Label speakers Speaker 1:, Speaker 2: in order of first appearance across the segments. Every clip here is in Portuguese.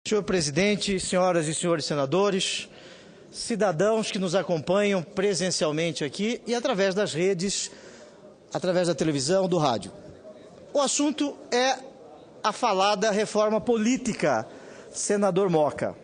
Speaker 1: Senhor presidente, senhoras e senhores senadores, cidadãos que nos acompanham presencialmente aqui e através das redes, através da televisão, do rádio. O assunto é a falada reforma política, senador Moca.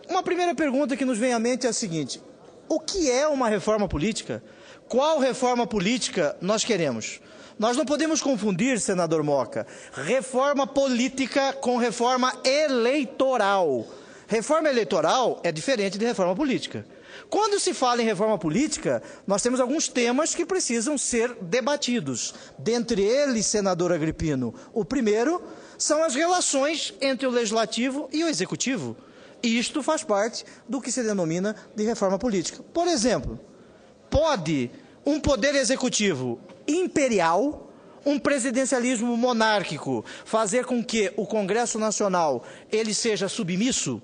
Speaker 1: Uma primeira pergunta que nos vem à mente é a seguinte: o que é uma reforma política? Qual reforma política nós queremos? Nós não podemos confundir, senador Moca, reforma política com reforma eleitoral. Reforma eleitoral é diferente de reforma política. Quando se fala em reforma política, nós temos alguns temas que precisam ser debatidos. Dentre eles, senador Agripino, o primeiro são as relações entre o legislativo e o executivo. E isto faz parte do que se denomina de reforma política. Por exemplo, pode um poder executivo imperial, um presidencialismo monárquico, fazer com que o Congresso Nacional ele seja submisso?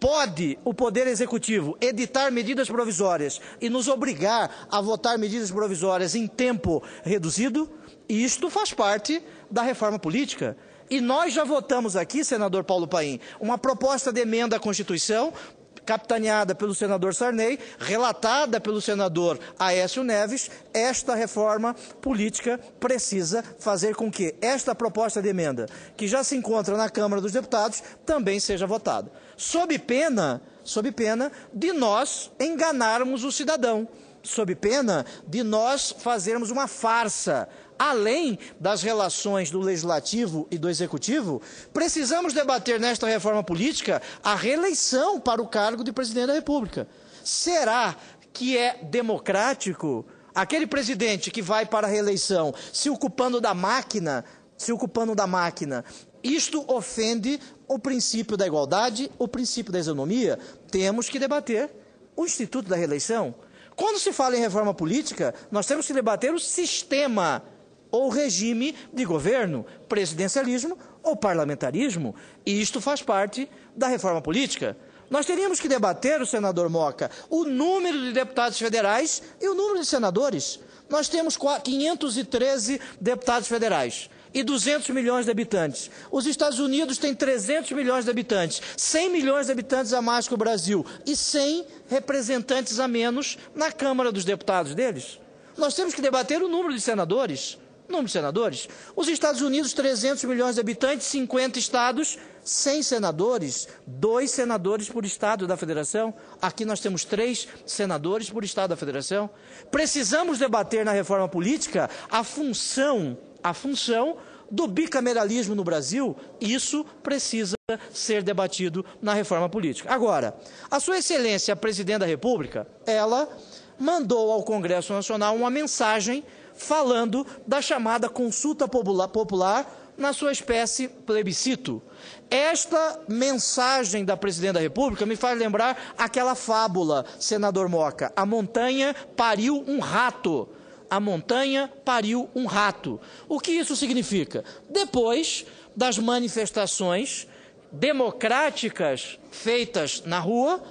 Speaker 1: Pode o Poder Executivo editar medidas provisórias e nos obrigar a votar medidas provisórias em tempo reduzido? Isto faz parte da reforma política. E nós já votamos aqui, senador Paulo Paim, uma proposta de emenda à Constituição, capitaneada pelo senador Sarney, relatada pelo senador Aécio Neves. Esta reforma política precisa fazer com que esta proposta de emenda, que já se encontra na Câmara dos Deputados, também seja votada. Sob pena de nós enganarmos o cidadão, sob pena de nós fazermos uma farsa. Além das relações do Legislativo e do Executivo, precisamos debater nesta reforma política a reeleição para o cargo de Presidente da República. Será que é democrático aquele presidente que vai para a reeleição se ocupando da máquina? Isto ofende o princípio da igualdade, o princípio da isonomia. Temos que debater o instituto da reeleição. Quando se fala em reforma política, nós temos que debater o sistema ou regime de governo, presidencialismo ou parlamentarismo, e isto faz parte da reforma política. Nós teríamos que debater, o senador Moca, o número de deputados federais e o número de senadores. Nós temos 513 deputados federais e 200 milhões de habitantes. Os Estados Unidos têm 300 milhões de habitantes, 100 milhões de habitantes a mais que o Brasil e 100 representantes a menos na Câmara dos Deputados deles. Nós temos que debater o número de senadores. Os Estados Unidos, 300 milhões de habitantes, 50 estados, 100 senadores, 2 senadores por estado da federação. Aqui nós temos 3 senadores por estado da federação. Precisamos debater na reforma política a função do bicameralismo no Brasil. Isso precisa ser debatido na reforma política. Agora, a Sua Excelência, a Presidente da República, ela mandou ao Congresso Nacional uma mensagem falando da chamada consulta popular na sua espécie plebiscito. Esta mensagem da Presidente da República me faz lembrar aquela fábula, senador Moca: a montanha pariu um rato. A montanha pariu um rato. O que isso significa? Depois das manifestações democráticas feitas na rua,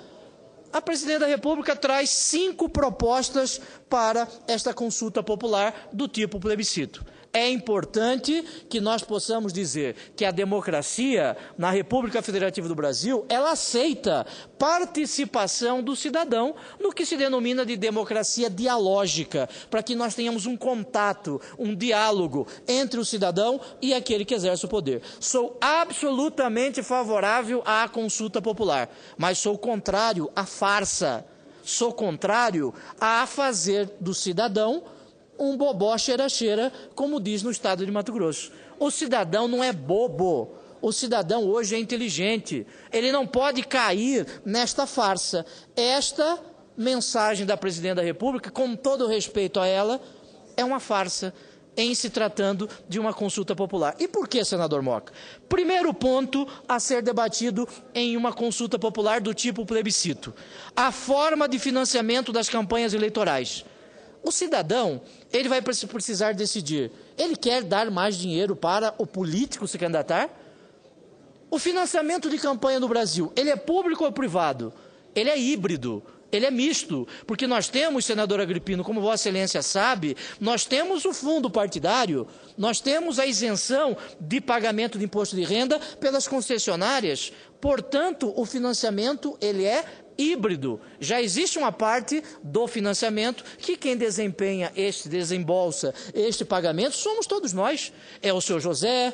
Speaker 1: a Presidente da República traz 5 propostas para esta consulta popular do tipo plebiscito. É importante que nós possamos dizer que a democracia na República Federativa do Brasil, ela aceita participação do cidadão no que se denomina de democracia dialógica, para que nós tenhamos um contato, um diálogo entre o cidadão e aquele que exerce o poder. Sou absolutamente favorável à consulta popular, mas sou contrário à farsa. Sou contrário a fazer do cidadão um bobó cheira-cheira, como diz no estado de Mato Grosso. O cidadão não é bobo. O cidadão hoje é inteligente. Ele não pode cair nesta farsa. Esta mensagem da Presidente da República, com todo o respeito a ela, é uma farsa em se tratando de uma consulta popular. E por que, senador Moca? Primeiro ponto a ser debatido em uma consulta popular do tipo plebiscito: a forma de financiamento das campanhas eleitorais. O cidadão, ele vai precisar decidir, ele quer dar mais dinheiro para o político se candidatar? O financiamento de campanha no Brasil, ele é público ou privado? Ele é híbrido. ele é misto, porque nós temos, senador Agripino, como Vossa Excelência sabe, nós temos o fundo partidário, nós temos a isenção de pagamento de imposto de renda pelas concessionárias, portanto, o financiamento, ele é híbrido. Já existe uma parte do financiamento que quem desembolsa este pagamento somos todos nós, é o senhor José,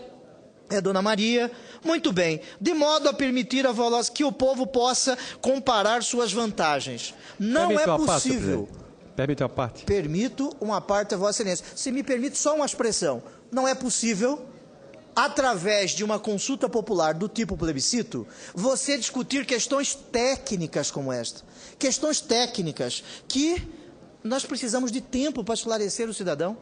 Speaker 1: é Dona Maria, muito bem, de modo a permitir que o povo possa comparar suas vantagens. Não é possível.
Speaker 2: Permite uma parte?
Speaker 1: Permito uma parte, Vossa Excelência. Se me permite só uma expressão, não é possível, através de uma consulta popular do tipo plebiscito, você discutir questões técnicas como esta. Questões técnicas que nós precisamos de tempo para esclarecer o cidadão,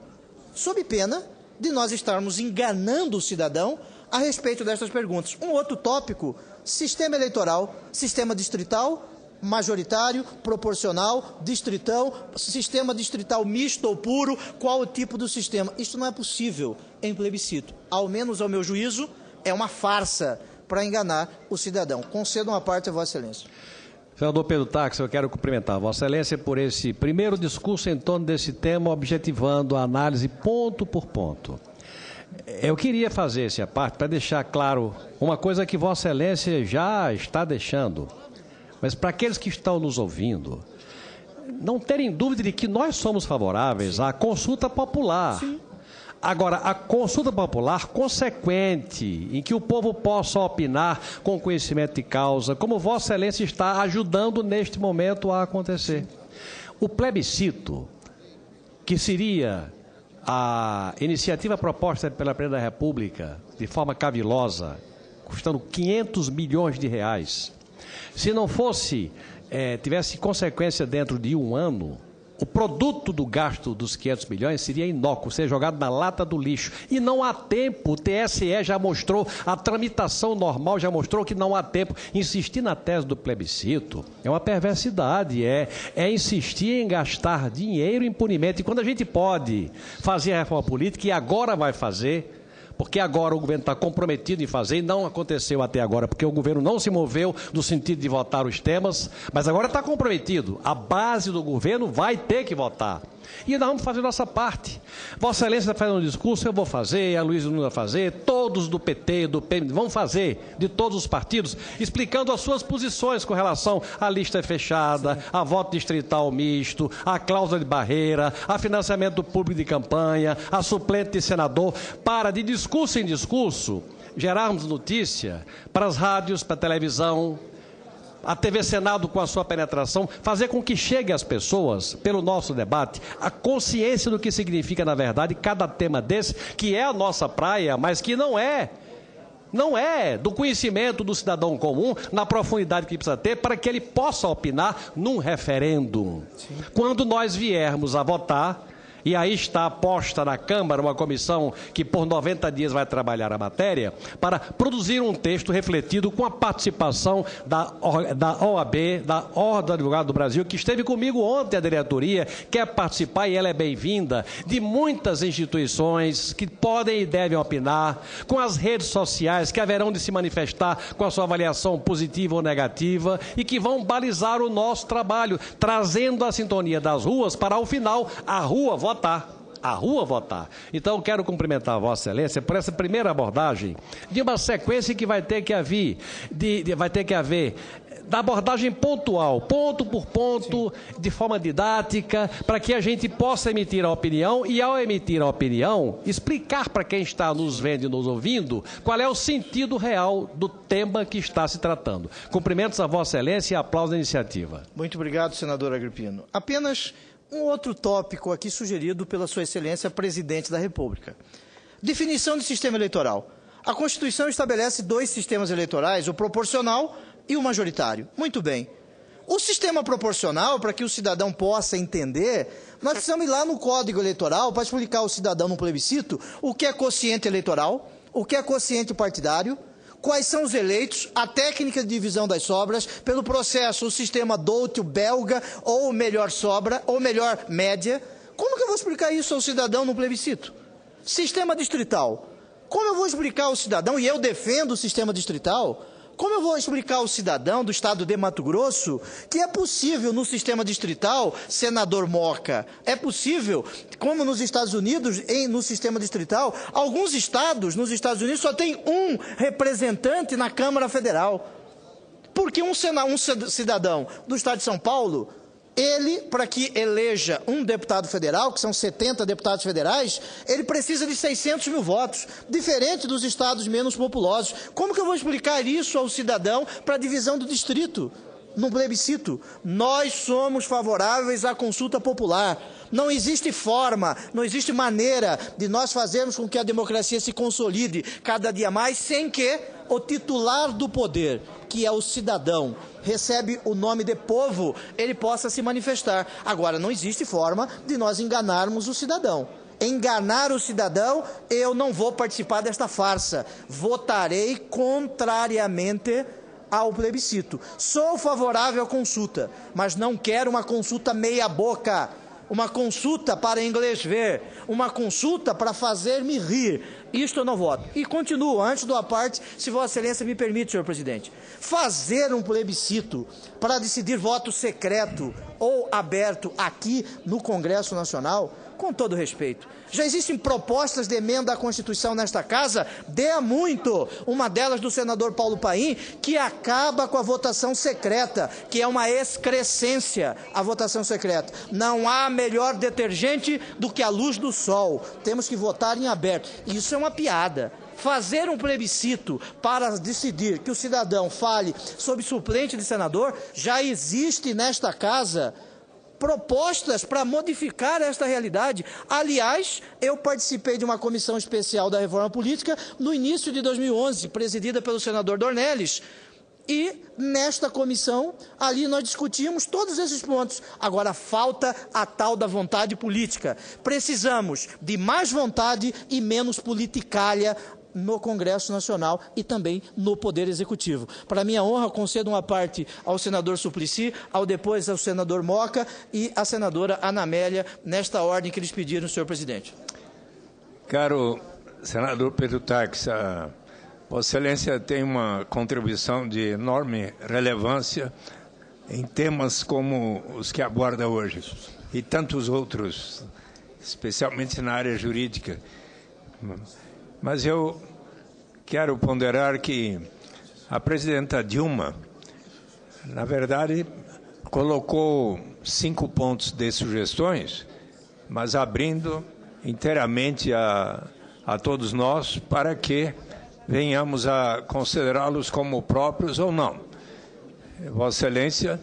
Speaker 1: sob pena de nós estarmos enganando o cidadão a respeito destas perguntas. Um outro tópico, sistema eleitoral, sistema distrital, majoritário, proporcional, distritão, sistema distrital misto ou puro, qual o tipo do sistema? Isto não é possível em plebiscito. Ao menos, ao meu juízo, é uma farsa para enganar o cidadão. Concedo uma parte a Vossa Excelência.
Speaker 2: Senador Pedro Táxi, eu quero cumprimentar Vossa Excelência por esse primeiro discurso em torno desse tema, objetivando a análise ponto por ponto. Eu queria fazer essa parte para deixar claro uma coisa que Vossa Excelência já está deixando, mas para aqueles que estão nos ouvindo, não terem dúvida de que nós somos favoráveis à consulta popular. Sim. Agora, a consulta popular consequente, em que o povo possa opinar com conhecimento de causa, como Vossa Excelência está ajudando neste momento a acontecer. O plebiscito, que seria a iniciativa proposta pela Presidência da República, de forma cavilosa, custando 500 milhões de reais, se não fosse, tivesse consequência dentro de um ano, o produto do gasto dos 500 milhões seria inócuo, seria jogado na lata do lixo. E não há tempo, o TSE já mostrou, a tramitação normal já mostrou que não há tempo. Insistir na tese do plebiscito é uma perversidade, é insistir em gastar dinheiro impunemente. E quando a gente pode fazer a reforma política, e agora vai fazer, porque agora o governo está comprometido em fazer, e não aconteceu até agora, porque o governo não se moveu no sentido de votar os temas, mas agora está comprometido. A base do governo vai ter que votar. E nós vamos fazer nossa parte. Vossa Excelência está fazendo um discurso, eu vou fazer, a Luísa Nunes vai fazer, todos do PT, do PMDB, vão fazer, de todos os partidos, explicando as suas posições com relação à lista fechada, a voto distrital misto, a cláusula de barreira, a financiamento do público de campanha, a suplente de senador, para, de discurso em discurso, gerarmos notícia para as rádios, para a televisão, a TV Senado com a sua penetração, fazer com que chegue às pessoas, pelo nosso debate, a consciência do que significa, na verdade, cada tema desse, que é a nossa praia, mas que não é do conhecimento do cidadão comum, na profundidade que precisa ter, para que ele possa opinar num referendo. Sim. Quando nós viermos a votar, e aí está posta na Câmara uma comissão que por 90 dias vai trabalhar a matéria, para produzir um texto refletido com a participação da OAB, da Ordem do Advogado do Brasil, que esteve comigo ontem a diretoria, quer participar e ela é bem-vinda, de muitas instituições que podem e devem opinar, com as redes sociais que haverão de se manifestar com a sua avaliação positiva ou negativa e que vão balizar o nosso trabalho, trazendo a sintonia das ruas para, ao final, a rua votar. Então, quero cumprimentar a Vossa Excelência por essa primeira abordagem de uma sequência que vai ter que haver, da abordagem pontual, ponto por ponto, sim, de forma didática, para que a gente possa emitir a opinião e, ao emitir a opinião, explicar para quem está nos vendo e nos ouvindo qual é o sentido real do tema que está se tratando. Cumprimentos a Vossa Excelência e aplauso à iniciativa.
Speaker 1: Muito obrigado, senador Agripino. Apenas um outro tópico aqui sugerido pela Sua Excelência, Presidente da República. Definição de sistema eleitoral. A Constituição estabelece dois sistemas eleitorais, o proporcional e o majoritário. Muito bem. O sistema proporcional, para que o cidadão possa entender, nós precisamos ir lá no Código Eleitoral para explicar ao cidadão no plebiscito o que é quociente eleitoral, o que é quociente partidário, quais são os eleitos, a técnica de divisão das sobras, pelo processo, o sistema Doutio belga, ou melhor sobra, ou melhor média. Como que eu vou explicar isso ao cidadão no plebiscito? Sistema distrital. Como eu vou explicar ao cidadão, e eu defendo o sistema distrital, Como eu vou explicar ao cidadão do estado de Mato Grosso que é possível no sistema distrital, senador Moca, é possível, como nos Estados Unidos, no sistema distrital, alguns estados nos Estados Unidos só tem um representante na Câmara Federal. Porque um cidadão do estado de São Paulo, ele, para que eleja um deputado federal, que são 70 deputados federais, ele precisa de 600 mil votos, diferente dos estados menos populosos. Como que eu vou explicar isso ao cidadão para a divisão do distrito? No plebiscito, nós somos favoráveis à consulta popular. Não existe forma, não existe maneira de nós fazermos com que a democracia se consolide cada dia mais sem que o titular do poder, que é o cidadão, recebe o nome de povo, ele possa se manifestar. Agora, não existe forma de nós enganarmos o cidadão. Enganar o cidadão, eu não vou participar desta farsa. Votarei contrariamente ao plebiscito. Sou favorável à consulta, mas não quero uma consulta meia boca, uma consulta para inglês ver, uma consulta para fazer-me rir. Isto eu não voto. E continuo, antes do aparte, se Vossa Excelência me permite, senhor presidente. Fazer um plebiscito para decidir voto secreto ou aberto aqui no Congresso Nacional, com todo respeito, já existem propostas de emenda à Constituição nesta casa, de muito, uma delas do senador Paulo Paim, que acaba com a votação secreta, que é uma excrescência a votação secreta. Não há melhor detergente do que a luz do sol. Temos que votar em aberto. Isso é uma piada. Fazer um plebiscito para decidir que o cidadão fale sobre suplente de senador, já existe nesta casa propostas para modificar esta realidade. Aliás, eu participei de uma comissão especial da reforma política no início de 2011, presidida pelo senador Dornelles. E nesta comissão, ali nós discutimos todos esses pontos. Agora, falta a tal da vontade política. Precisamos de mais vontade e menos politicalha no Congresso Nacional e também no Poder Executivo. Para minha honra, concedo uma parte ao senador Suplicy, depois ao senador Moca e à senadora Ana Amélia, nesta ordem que eles pediram, senhor presidente.
Speaker 3: Caro senador Pedro Tax, Vossa Excelência tem uma contribuição de enorme relevância em temas como os que aborda hoje e tantos outros, especialmente na área jurídica. Mas eu quero ponderar que a presidenta Dilma, na verdade, colocou 5 pontos de sugestões, mas abrindo inteiramente a todos nós para que venhamos a considerá-los como próprios ou não. Vossa Excelência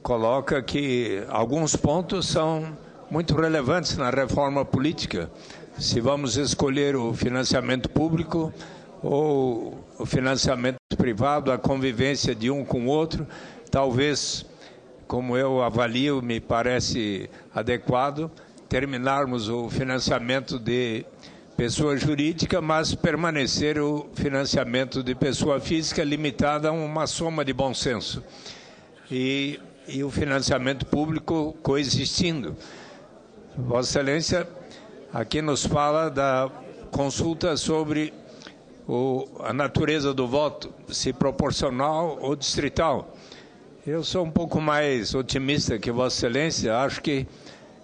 Speaker 3: coloca que alguns pontos são muito relevantes na reforma política. Se vamos escolher o financiamento público ou o financiamento privado, a convivência de um com o outro, talvez, como eu avalio, me parece adequado, terminarmos o financiamento de pessoa jurídica, mas permanecer o financiamento de pessoa física limitado a uma soma de bom senso. E o financiamento público coexistindo. Vossa Excelência aqui nos fala da consulta sobre a natureza do voto, se proporcional ou distrital. Eu sou um pouco mais otimista que Vossa Excelência, acho que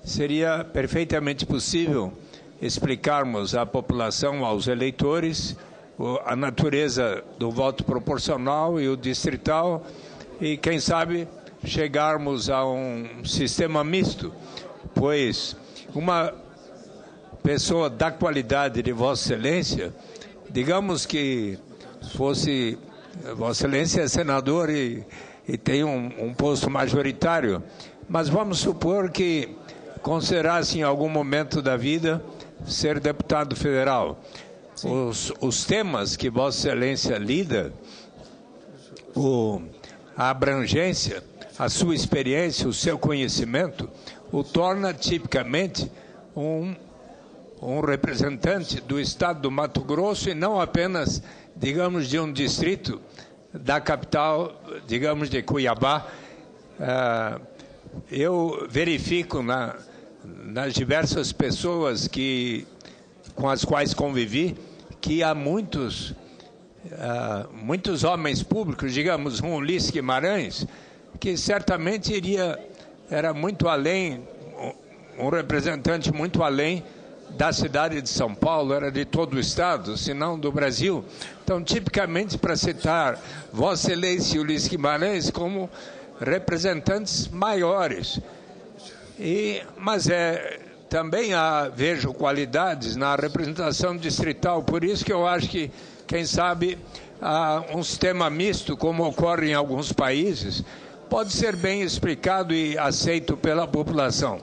Speaker 3: seria perfeitamente possível explicarmos à população, aos eleitores, a natureza do voto proporcional e o distrital e, quem sabe, chegarmos a um sistema misto, pois uma pessoa da qualidade de Vossa Excelência, digamos que fosse Vossa Excelência é senador e tem um posto majoritário, mas vamos supor que considerasse em algum momento da vida ser deputado federal. Os temas que Vossa Excelência lida, a abrangência, a sua experiência, o seu conhecimento, o torna tipicamente um representante do estado do Mato Grosso e não apenas, digamos, de um distrito da capital, digamos, de Cuiabá. Eu verifico nas diversas pessoas com as quais convivi que há muitos muitos homens públicos, digamos, um Ulisses Guimarães, que certamente era muito além, um representante muito além da cidade de São Paulo, era de todo o Estado, se não do Brasil. Então, tipicamente, para citar Vossa Excelência e Ulisses Guimarães como representantes maiores. Mas também vejo qualidades na representação distrital, por isso que eu acho que, quem sabe, um sistema misto, como ocorre em alguns países, pode ser bem explicado e aceito pela população.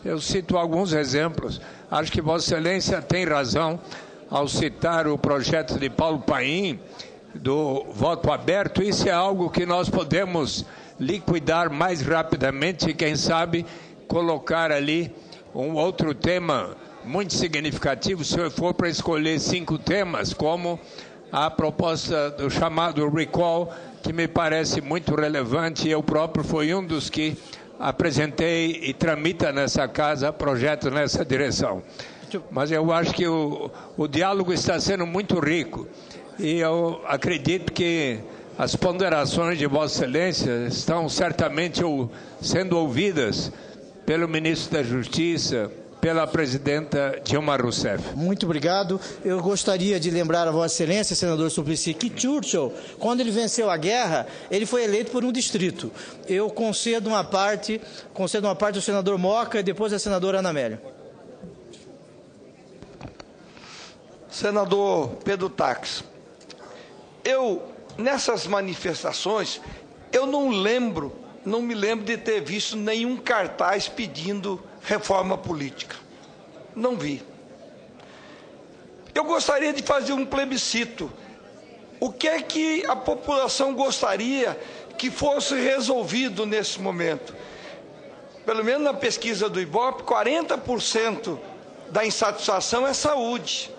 Speaker 3: Eu cito alguns exemplos. Acho que Vossa Excelência tem razão ao citar o projeto de Paulo Paim, do voto aberto. Isso é algo que nós podemos liquidar mais rapidamente e, quem sabe, colocar ali um outro tema muito significativo, se eu for para escolher 5 temas, como a proposta do chamado recall, que me parece muito relevante. Eu próprio fui um dos que apresentei e tramita nessa casa projetos nessa direção. Mas eu acho que o diálogo está sendo muito rico e eu acredito que as ponderações de Vossa Excelência estão certamente sendo ouvidas pelo ministro da Justiça, pela presidenta Dilma Rousseff.
Speaker 1: Muito obrigado. Eu gostaria de lembrar a Vossa Excelência, senador Suplicy, que Churchill, quando ele venceu a guerra, ele foi eleito por um distrito. Eu concedo uma parte ao senador Moca e depois à senadora Ana Amélia.
Speaker 4: Senador Pedro Tax, nessas manifestações, eu não me lembro de ter visto nenhum cartaz pedindo reforma política. Não vi. Eu gostaria de fazer um plebiscito. O que é que a população gostaria que fosse resolvido nesse momento? Pelo menos na pesquisa do Ibope, 40% da insatisfação é saúde,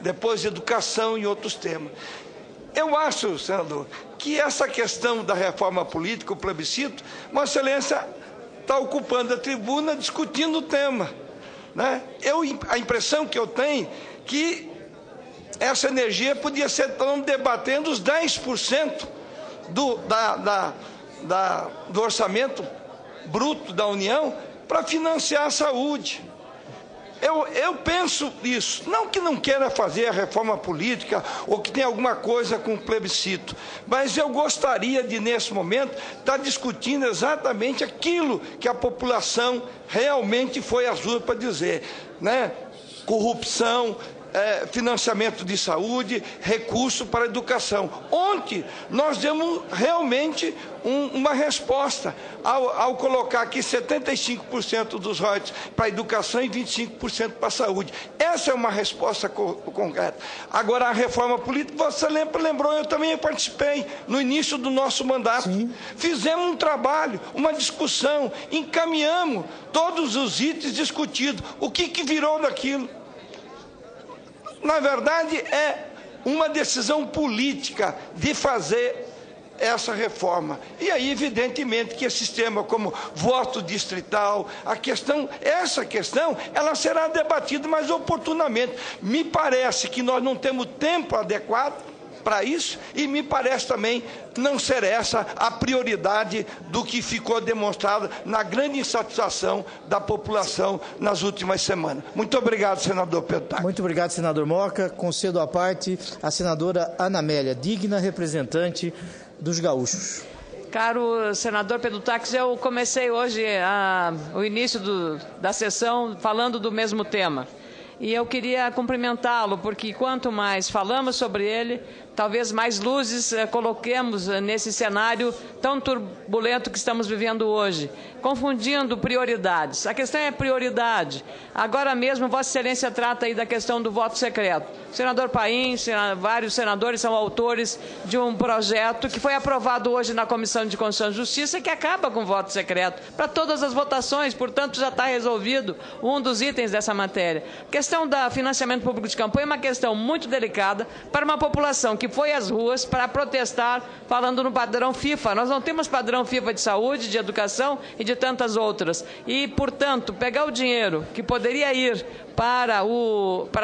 Speaker 4: depois educação e outros temas. Eu acho, senador, que essa questão da reforma política, o plebiscito, Vossa Excelência está ocupando a tribuna discutindo o tema, né? A impressão que eu tenho que essa energia podia ser, estamos debatendo os 10% do orçamento bruto da União para financiar a saúde. Eu penso isso, não que não queira fazer a reforma política ou que tenha alguma coisa com o plebiscito, mas eu gostaria de, nesse momento, estar discutindo exatamente aquilo que a população realmente foi às urnas para dizer, né? Corrupção, financiamento de saúde, recurso para a educação. Ontem nós demos realmente uma resposta ao colocar aqui 75% dos royalties para a educação e 25% para a saúde. Essa é uma resposta concreta. Agora, a reforma política, você lembrou, eu também participei no início do nosso mandato. Sim. Fizemos um trabalho, uma discussão, encaminhamos todos os itens discutidos. O que virou daquilo? Na verdade, é uma decisão política de fazer essa reforma. E aí, evidentemente, que esse sistema como voto distrital, essa questão, ela será debatida mais oportunamente. Me parece que nós não temos tempo adequado para isso e me parece também não ser essa a prioridade do que ficou demonstrado na grande insatisfação da população nas últimas semanas. Muito obrigado, senador Pedro Tax.
Speaker 1: Muito obrigado, senador Moca. Concedo à parte a senadora Ana Amélia, digna representante dos gaúchos.
Speaker 5: Caro senador Pedro Tax, eu comecei hoje o início da sessão falando do mesmo tema. E eu queria cumprimentá-lo, porque quanto mais falamos sobre ele, talvez mais luzes coloquemos nesse cenário tão turbulento que estamos vivendo hoje, confundindo prioridades. A questão é prioridade. Agora mesmo, Vossa Excelência trata aí da questão do voto secreto. O senador Paim, vários senadores são autores de um projeto que foi aprovado hoje na Comissão de Constituição e Justiça, que acaba com o voto secreto para todas as votações, portanto, já está resolvido um dos itens dessa matéria. A questão do financiamento público de campanha é uma questão muito delicada para uma população que foi às ruas para protestar, falando no padrão FIFA. Nós não temos padrão FIFA de saúde, de educação e de tantas outras. E, portanto, pegar o dinheiro que poderia ir para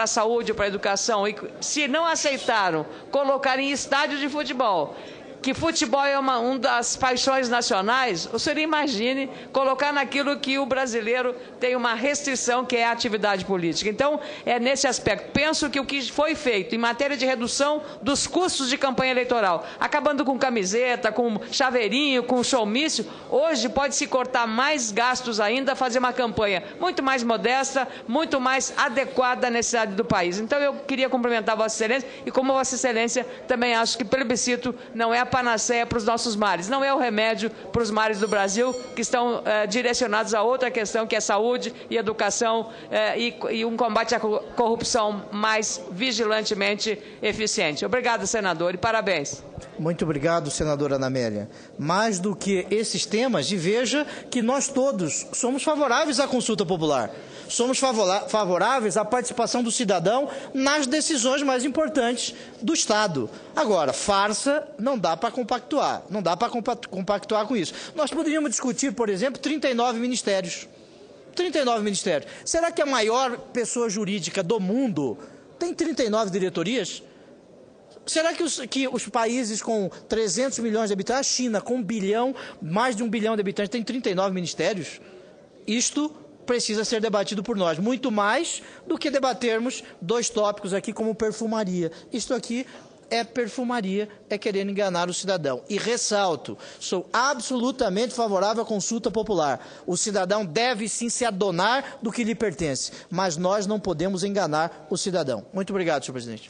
Speaker 5: a saúde, para a educação, e se não aceitaram colocar em estádio de futebol, que futebol é uma das paixões nacionais, o senhor imagine colocar naquilo que o brasileiro tem uma restrição, que é a atividade política. Então, é nesse aspecto. Penso que o que foi feito em matéria de redução dos custos de campanha eleitoral, acabando com camiseta, com chaveirinho, com showmício, hoje pode-se cortar mais gastos ainda, fazer uma campanha muito mais modesta, muito mais adequada à necessidade do país. Então, eu queria cumprimentar Vossa Excelência e, como Vossa Excelência, também acho que plebiscito não é a panaceia para os nossos males, não é o remédio para os males do Brasil, que estão direcionados a outra questão, que é saúde e educação e um combate à corrupção mais vigilantemente eficiente. Obrigado, senador, e parabéns.
Speaker 1: Muito obrigado, senadora Ana Amélia. Mais do que esses temas, e veja que nós todos somos favoráveis à consulta popular. Somos favoráveis à participação do cidadão nas decisões mais importantes do Estado. Agora, farsa não dá para compactuar, não dá para compactuar com isso. Nós poderíamos discutir, por exemplo, 39 ministérios. 39 ministérios. Será que a maior pessoa jurídica do mundo tem 39 diretorias? Será que os países com 300 milhões de habitantes, a China com 1 bilhão, mais de 1 bilhão de habitantes, tem 39 ministérios? Isto precisa ser debatido por nós, muito mais do que debatermos dois tópicos aqui como perfumaria. Isto aqui é perfumaria, é querer enganar o cidadão. E ressalto, sou absolutamente favorável à consulta popular. O cidadão deve sim se adonar do que lhe pertence, mas nós não podemos enganar o cidadão. Muito obrigado, senhor presidente.